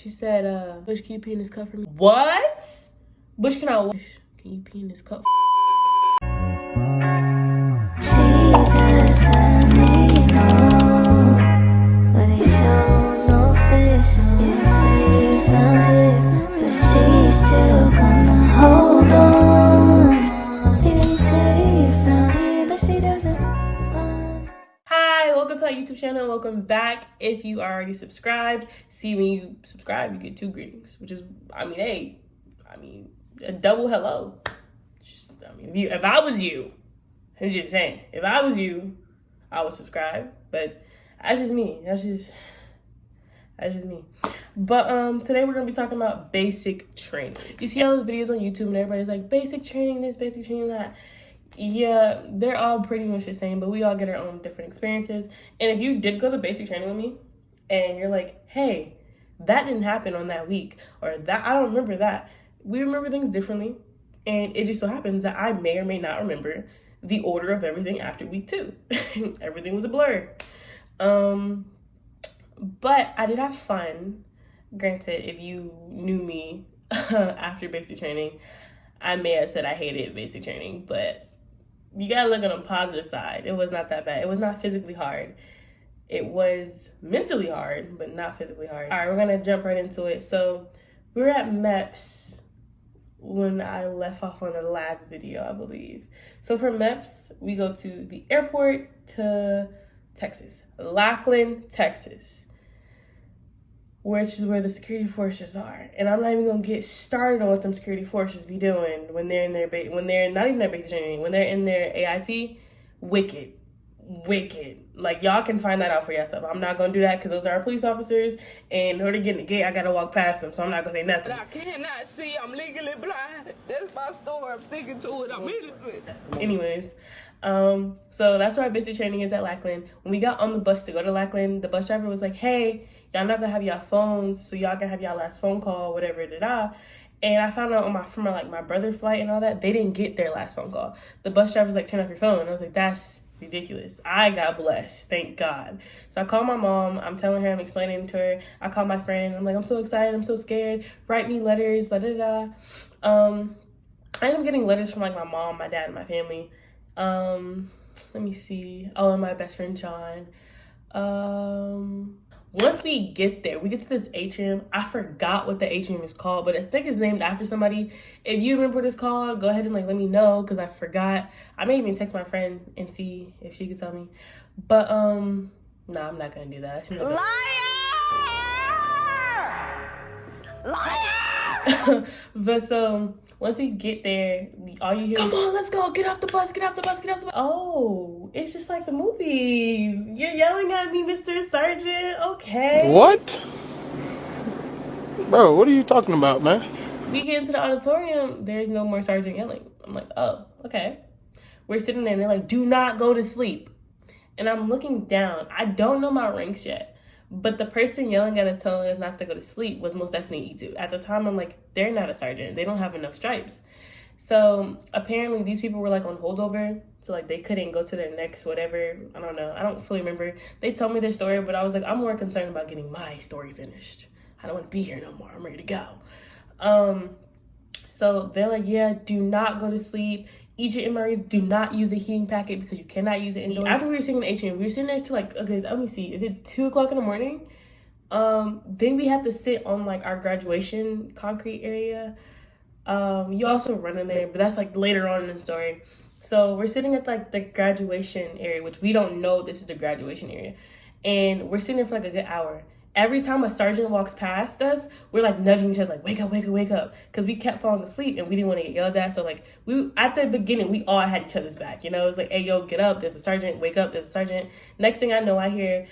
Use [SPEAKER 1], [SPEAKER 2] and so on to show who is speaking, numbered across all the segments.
[SPEAKER 1] She said, Bush, can you pee in this cup for me? What? Bush, can you pee in this cup? Welcome to our YouTube channel. Welcome back. If you are already subscribed, see, when you subscribe, you get 2 greetings, which is, a double hello. If I was you, I'm just saying, if I was you, I would subscribe. But that's just me. That's just me. But today we're gonna be talking about basic training. You see all those videos on YouTube and everybody's like, basic training this, basic training that. Yeah, they're all pretty much the same, but we all get our own different experiences. And if you did go to basic training with me and you're like, hey, that didn't happen on that week, or that I don't remember that. We remember things differently. And it just so happens that I may or may not remember the order of everything after week 2. Everything was a blur. But I did have fun. Granted, if you knew me after basic training, I may have said I hated basic training, but you gotta look on the positive side. It was not that bad. It was not physically hard. It was mentally hard, but not physically hard. All right, we're gonna jump right into it. So we were at MEPS when I left off on the last video, I believe. So for MEPS, we go to the airport to Texas, Lackland, Texas, which is where the security forces are. And I'm not even gonna get started on what them security forces be doing when they're in their when they're not even their basic training, when they're in their AIT. Wicked. Like, y'all can find that out for yourself. I'm not gonna do that because those are our police officers, and in order to get in the gate, I gotta walk past them, so I'm not gonna say nothing.
[SPEAKER 2] I cannot see. I'm legally blind. That's my story. I'm sticking to it. I'm innocent.
[SPEAKER 1] Anyways, so that's where our basic training is at Lackland. When we got on the bus to go to Lackland, the bus driver was like, hey, y'all not gonna have y'all phones, so y'all can have y'all last phone call, whatever, And I found out from my brother's flight and all that, they didn't get their last phone call. The bus driver was like, turn off your phone. And I was like, that's ridiculous. I got blessed, thank God. So I called my mom. I'm telling her, I'm explaining to her. I called my friend. I'm like, I'm so excited. I'm so scared. Write me letters, I ended up getting letters from like my mom, my dad, and my family. Let me see. Oh, and my best friend John. Once we get there, we get to this atrium. I forgot what the atrium is called, but I think it's named after somebody. If you remember what it's called, go ahead and let me know, because I forgot. I may even text my friend and see if she could tell me. But no, I'm not gonna do that. Liar! But so once we get there, all you hear is, come on, let's go, get off the bus. Oh, it's just like the movies. You're yelling at me, Mr. Sergeant. Okay.
[SPEAKER 3] What? Bro, what are you talking about, man?
[SPEAKER 1] We get into the auditorium, there's no more sergeant yelling. I'm like, oh, okay. We're sitting there and they're like, do not go to sleep. And I'm looking down. I don't know my ranks yet. But the person yelling at us, telling us not to go to sleep, was most definitely E2. At the time, I'm like, they're not a sergeant. They don't have enough stripes. So apparently these people were like on holdover. So like they couldn't go to their next whatever. I don't know. I don't fully remember. They told me their story, but I was like, I'm more concerned about getting my story finished. I don't want to be here no more. I'm ready to go. So they're like, yeah, do not go to sleep. Eat your MREs. Do not use the heating packet because you cannot use it indoors. After we were sitting in the atrium, we were sitting there till like, okay, let me see. Is it 2 o'clock in the morning? Then we had to sit on like our graduation concrete area. You also run in there, but that's like later on in the story. So we're sitting at like the graduation area, which we don't know this is the graduation area. And we're sitting there for like a good hour. Every time a sergeant walks past us, we're like nudging each other, like, wake up. Because we kept falling asleep and we didn't want to get yelled at. So like at the beginning, we all had each other's back. You know, it's like, hey, yo, get up. There's a sergeant. Wake up. There's a sergeant. Next thing I know, I hear,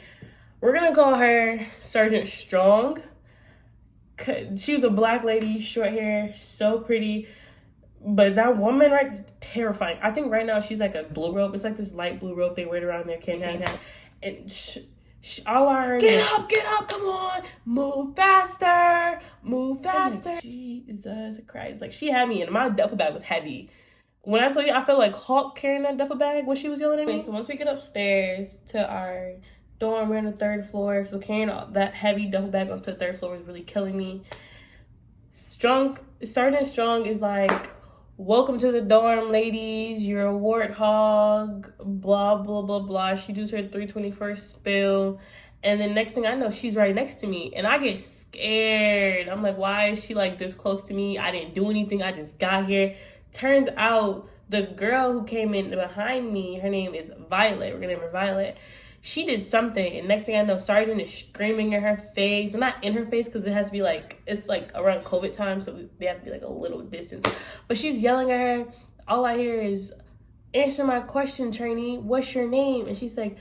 [SPEAKER 1] we're going to call her Sergeant Strong. She was a black lady, short hair, so pretty. But that woman, right, terrifying. I think right now she's like a blue rope. It's like this light blue rope they wear around their canine. And all I heard is, get up, come on, move faster. Jesus Christ. Like, she had me, and my duffel bag was heavy. When I tell you, I felt like Hulk carrying that duffel bag when she was yelling at me. So once we get upstairs to our dorm. We're on the 3rd floor, so carrying all that heavy duffel bag up to the 3rd floor was really killing me. Sergeant Strong is like, welcome to the dorm, ladies. You're a warthog, blah, blah, blah, blah. She does her 321st spill. And then next thing I know, she's right next to me. And I get scared. I'm like, why is she like this close to me? I didn't do anything. I just got here. Turns out the girl who came in behind me, her name is Violet. We're going to name her Violet. She did something. And next thing I know, Sergeant is screaming in her face. Well, not in her face because it has to be like, it's like around COVID time. So they have to be like a little distance. But she's yelling at her. All I hear is, answer my question, trainee. What's your name? And she's like,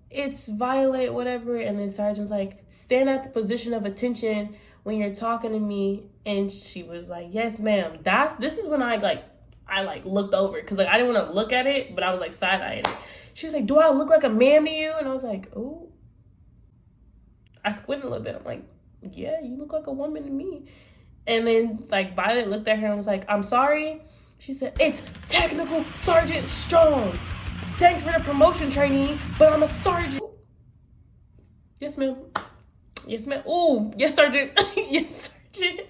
[SPEAKER 1] it's Violet, whatever. And then Sergeant's like, stand at the position of attention when you're talking to me. And she was like, yes, ma'am. This is when I looked over because like I didn't want to look at it, but I was like side-eyeing it. She was like, do I look like a ma'am to you? And I was like, oh. I squinted a little bit. I'm like, yeah, you look like a woman to me. And then like Violet looked at her and was like, I'm sorry. She said, it's Technical Sergeant Strong. Thanks for the promotion, trainee, but I'm a sergeant. Yes, ma'am. Yes, ma'am. Oh, yes, sergeant. Yes, sergeant.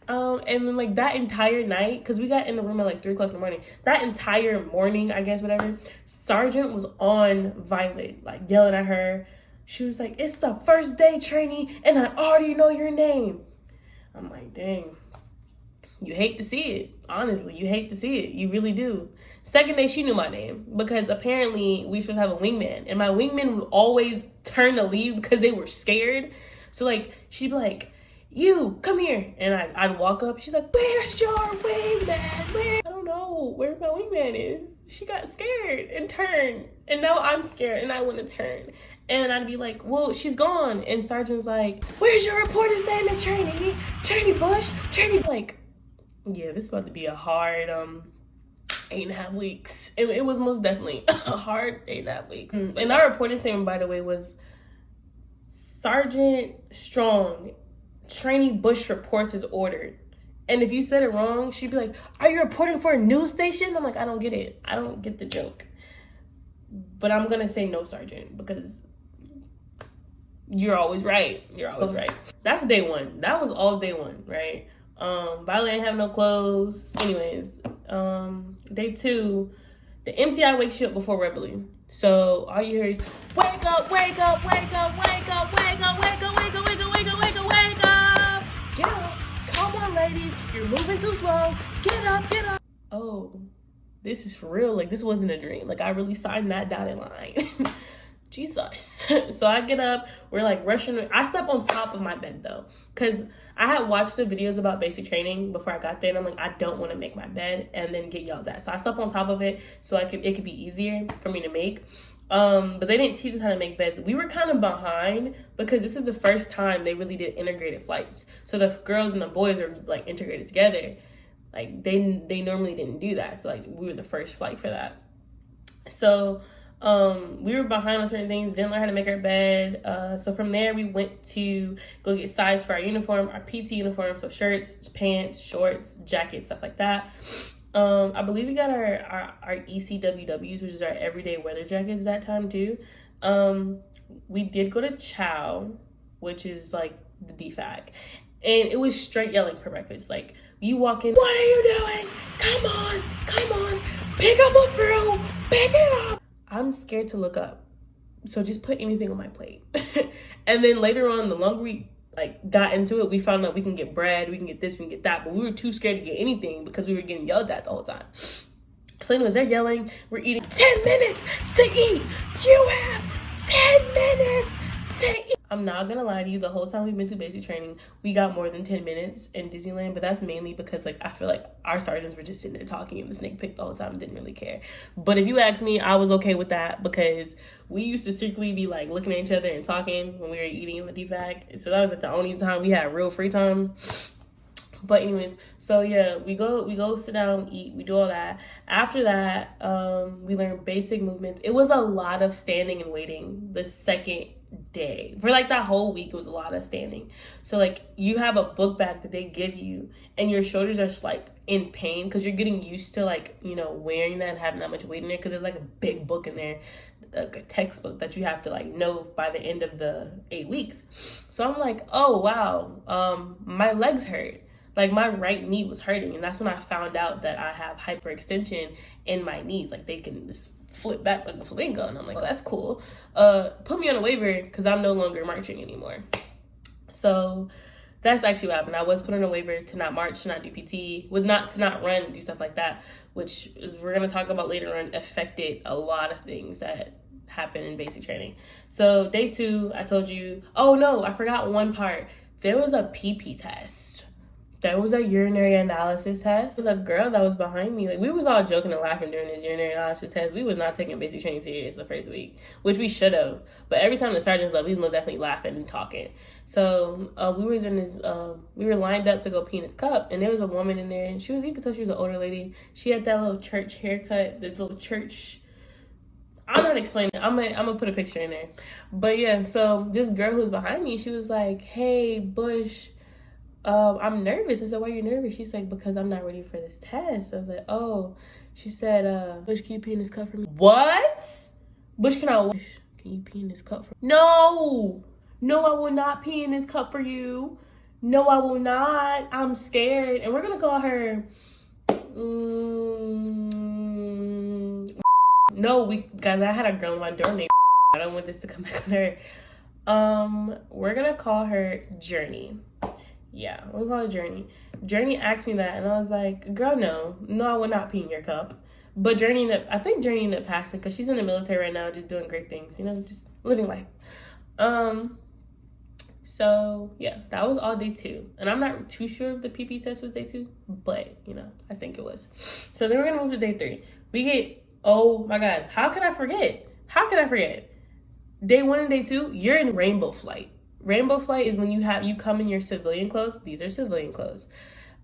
[SPEAKER 1] And then like that entire night, because we got in the room at like 3 o'clock in the morning, that entire morning, I guess, whatever, Sergeant was on Violet, like yelling at her. She was like, it's the first day, trainee, and I already know your name. I'm like, dang. You hate to see it. Honestly, you hate to see it. You really do. Second day, she knew my name because apparently we should have a wingman. And my wingman would always turn to leave because they were scared. So, like, she'd be like, you, come here. And I'd walk up. She's like, where's your wingman? I don't know where my wingman is. She got scared and turned. And now I'm scared and I want to turn. And I'd be like, well, she's gone. And Sergeant's like, where's your reporter's name and trainee? Trainee Bush? Trainee, like, yeah, this is about to be a hard 8.5 weeks. It was most definitely a hard 8.5 weeks. And our reporting statement, by the way, was Sergeant Strong, Trainee Bush reports as ordered. And if you said it wrong, she'd be like, are you reporting for a news station? I'm like, I don't get it. I don't get the joke. But I'm going to say no, Sergeant, because you're always right. You're always right. That's day one. That was all day one, right? Violet ain't have no clothes. Anyways, day 2, the MTI wakes you up before Reveille. So all you hear is wake up, wake up, wake up, wake up, wake up, wake up, wake up, wake up, wake up, wake up, wake up. Get up. Come on, ladies. You're moving too slow. Get up, get up. Oh, this is for real. Like, this wasn't a dream. Like, I really signed that dotted line. Jesus. So I get up, we're like rushing. I slept on top of my bed though, because I had watched the videos about basic training before I got there, and I'm like, I don't want to make my bed and then get yelled at. So I slept on top of it so it could be easier for me to make. But they didn't teach us how to make beds. We were kind of behind because this is the first time they really did integrated flights. So the girls and the boys are like integrated together. Like they normally didn't do that. So like we were the first flight for that. So we were behind on certain things, didn't learn how to make our bed. So from there we went to go get size for our uniform, our PT uniform, so shirts, pants, shorts, jackets, stuff like that. I believe we got our ECWWs, which is our everyday weather jackets that time too. We did go to Chow, which is like the DFAC, and it was straight yelling for breakfast. Like, you walk in, what are you doing? Come on, pick up a fruit, pick it up. I'm scared to look up, so just put anything on my plate. And then later on, the longer we got into it, we found out we can get bread, we can get this, we can get that, but we were too scared to get anything because we were getting yelled at the whole time. So anyways, they're yelling, we're eating. 10 minutes to eat. You have 10 minutes to eat. I'm not gonna lie to you, the whole time we've been through basic training, we got more than 10 minutes in Disneyland, but that's mainly because like I feel like our sergeants were just sitting there talking and the snake picked the whole time, didn't really care. But if you ask me, I was okay with that because we used to secretly be like looking at each other and talking when we were eating in the DFAC. So that was like the only time we had real free time. But anyways, so yeah, we go sit down, eat, we do all that. After that, we learn basic movements. It was a lot of standing and waiting the second day. For like that whole week, it was a lot of standing. So like you have a book bag that they give you, and your shoulders are just like in pain because you're getting used to like, you know, wearing that and having that much weight in there, because there's like a big book in there, like a textbook that you have to like know by the end of the 8 weeks. So I'm like, oh wow, my legs hurt. Like my right knee was hurting, and that's when I found out that I have hyperextension in my knees. Like they can just flip back like a flamingo, and I'm like, oh, that's cool. Put me on a waiver because I'm no longer marching anymore. So that's actually what happened. I was put on a waiver to not march, to not do PT, to not run, do stuff like that, which is, we're gonna talk about later on, affected a lot of things that happen in basic training. So day 2, I told you, oh no, I forgot one part. There was a PP test. There was a urinary analysis test. There was a girl that was behind me. Like, we was all joking and laughing during this urinary analysis test. We was not taking basic training serious the first week, which we should have. But every time the sergeants left, we was most definitely laughing and talking. So we were lined up to go pee in his cup, and there was a woman in there, and you could tell she was an older lady. She had that little church haircut, the little church. I'm not explaining it. I'm gonna put a picture in there. But yeah, so this girl who was behind me, she was like, hey, Bush, I'm nervous. I said, why are you nervous? She's like, because I'm not ready for this test. I was like, oh. She said, Bush, can you pee in this cup for me? What? Bush, can you pee in this cup for me? No, I will not pee in this cup for you. No, I will not. I'm scared. And we're gonna call her, no, guys, I had a girl in my door named I don't want this to come back on her. We're gonna call her Journey. Yeah, we'll call her Journey. Journey asked me that, and I was like, girl, no, I will not pee in your cup. But I think Journey ended up passing because she's in the military right now, just doing great things, you know, just living life. So yeah, that was all day 2. And I'm not too sure if the PP test was day 2, but you know, I think it was. So then we're gonna move to day 3. We get, oh my God, how could I forget? Day 1 and day 2, you're in rainbow flight. Rainbow flight is when you come in your civilian clothes. These are civilian clothes.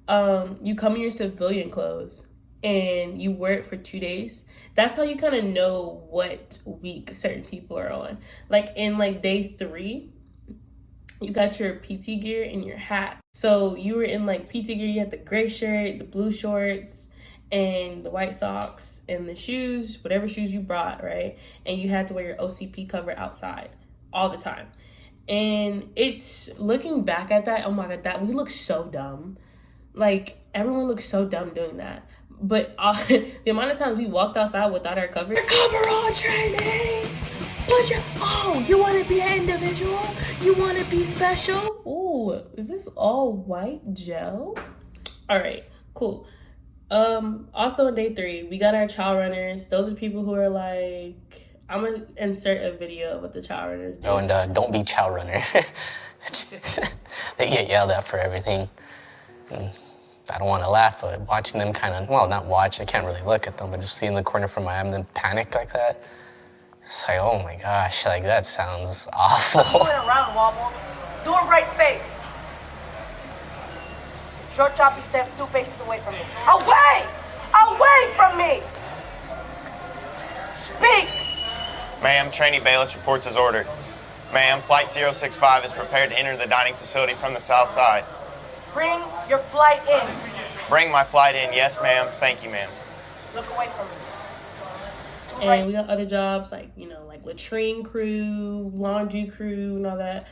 [SPEAKER 1] You come in your civilian clothes and you wear it for 2 days. That's how you kind of know what week certain people are on. Like in like day 3, you got your PT gear and your hat. So you were in like PT gear, you had the gray shirt, the blue shorts, and the white socks, and the shoes, whatever shoes you brought, right? And you had to wear your OCP cover outside all the time. And it's, looking back at that, oh my God, we look so dumb. Like, everyone looks so dumb doing that. But the amount of times we walked outside without our cover. Your cover on training! You want to be an individual? You want to be special? Ooh, is this all white gel? All right, cool. Also in day 3, we got our child runners. Those are people who are like, I'm gonna insert a video of what the child runners do.
[SPEAKER 3] Oh, and don't be child runner. They get yelled at for everything. And I don't want to laugh, but watching them not watch, I can't really look at them, but just see in the corner from my eye and then panic like that. It's like, oh my gosh, like that sounds awful.
[SPEAKER 4] Moving around, Wobbles. Do a right face. Short choppy steps, 2 paces away from me. Away! Away from me! Speak!
[SPEAKER 5] Ma'am, trainee Bayless reports as ordered. Ma'am, Flight 065 is prepared to enter the dining facility from the south side.
[SPEAKER 4] Bring your flight in.
[SPEAKER 5] Bring my flight in. Yes, ma'am. Thank you, ma'am.
[SPEAKER 4] Look away from me.
[SPEAKER 1] And we got other jobs like, you know, like latrine crew, laundry crew, and all that.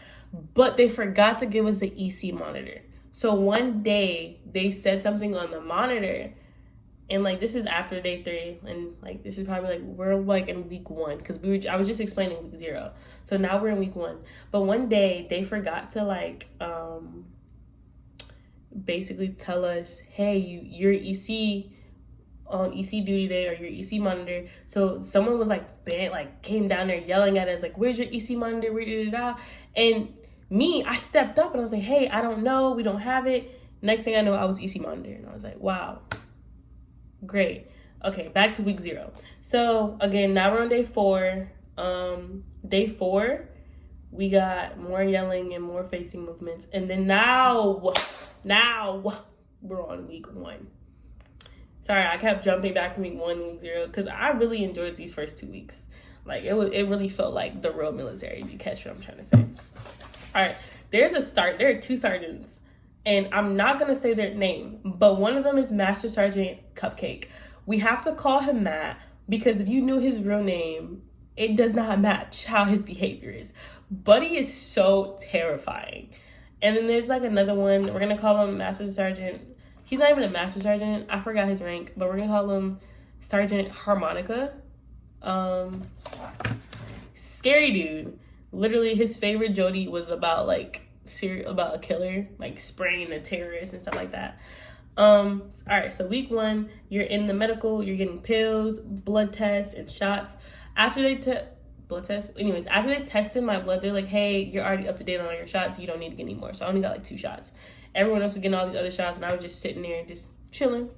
[SPEAKER 1] But they forgot to give us the EC monitor. So one day they said something on the monitor, and like this is after day 3, and like this is probably like we're like in week 1 because I was just explaining week 0. So now we're in week 1. But one day they forgot to like basically tell us, hey, you're EC on EC duty day or your EC monitor. So someone was like came down there yelling at us like, where's your EC monitor? And me, I stepped up and I was like, hey, I don't know, we don't have it. Next thing I know, I was EC monitor, and I was like, wow, great. Okay, back to week 0. So again, now we're on day 4. Day 4, we got more yelling and more facing movements, and then now we're on week 1. Sorry, I kept jumping back from week 1 and week 0 because I really enjoyed these first 2 weeks. Like, it really felt like the real military, if you catch what I'm trying to say. All right, there are 2 sergeants, and I'm not going to say their name, but one of them is Master Sergeant Cupcake. We have to call him that because if you knew his real name, it does not match how his behavior is. Buddy is so terrifying. And then there's like another one. We're going to call him Master Sergeant. He's not even a Master Sergeant. I forgot his rank, but we're going to call him Sergeant Harmonica. Scary dude. Literally, his favorite Jody was about like about a killer, like spraying a terrorist and stuff like that. All right, so week 1, you're in the medical, you're getting pills, blood tests, and shots. After they after they tested my blood, they're like, hey, you're already up to date on all your shots, you don't need to get any more. So I only got like 2 shots. Everyone else was getting all these other shots, and I was just sitting there and just chilling.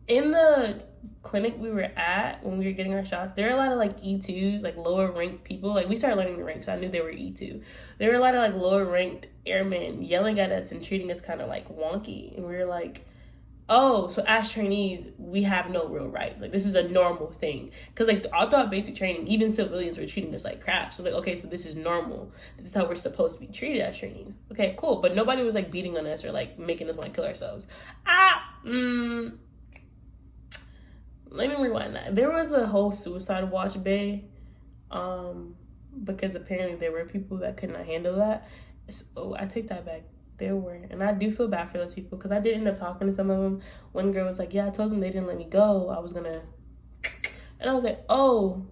[SPEAKER 1] In the clinic we were at when we were getting our shots, there were a lot of like E2s, like lower ranked people. Like, we started learning the rank, so I knew they were E2. There were a lot of like lower ranked airmen yelling at us and treating us kind of like wonky, and we were like, oh, so as trainees we have no real rights, like this is a normal thing, because like all throughout basic training even civilians were treating us like crap. So like, okay, so this is normal, this is how we're supposed to be treated as trainees. Okay, cool. But nobody was like beating on us or like making us want to kill ourselves. Let me rewind that. There was a whole suicide watch bay, because apparently there were people that could not handle that. So I take that back. There were, and I do feel bad for those people because I did end up talking to some of them. One girl was like, yeah, I told them they didn't let me go, I was gonna, and I was like, oh,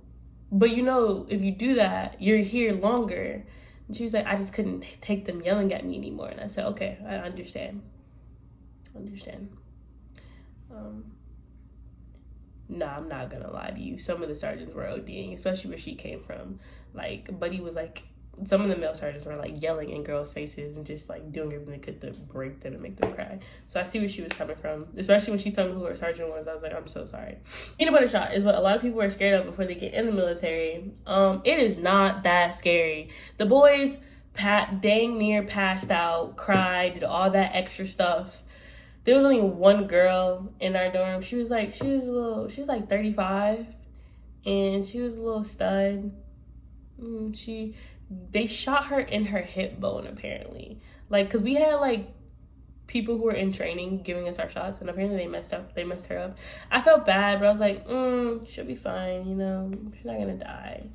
[SPEAKER 1] but you know, if you do that, you're here longer. And she was like, I just couldn't take them yelling at me anymore. And I said, okay, I understand. Nah, I'm not gonna lie to you. Some of the sergeants were ODing, especially where she came from. Like, Buddy was like, some of the male sergeants were like yelling in girls' faces and just like doing everything they could to break them and make them cry. So I see where she was coming from, especially when she told me who her sergeant was. I was like, I'm so sorry. Peanut butter shot is what a lot of people are scared of before they get in the military. It is not that scary. The boys dang near passed out, cried, did all that extra stuff. There was only one girl in our dorm. She was like 35, and she was a little stud. They shot her in her hip bone, apparently. Like, because we had like people who were in training giving us our shots, and apparently they messed her up. I felt bad, but I was like, she'll be fine, you know, she's not gonna die.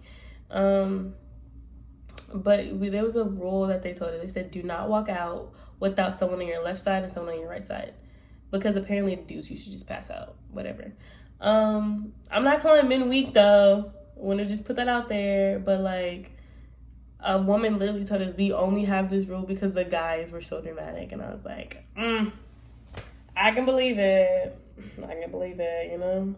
[SPEAKER 1] But there was a rule that they told us. They said, do not walk out without someone on your left side and someone on your right side, because apparently the dudes used to just pass out, whatever. I'm not calling men weak though. I want to just put that out there, but like, a woman literally told us we only have this rule because the guys were so dramatic, and I was like, I can believe it, you know.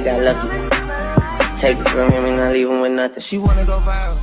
[SPEAKER 6] Got lucky. Take it from him and not leave him with nothing. She wanna go viral.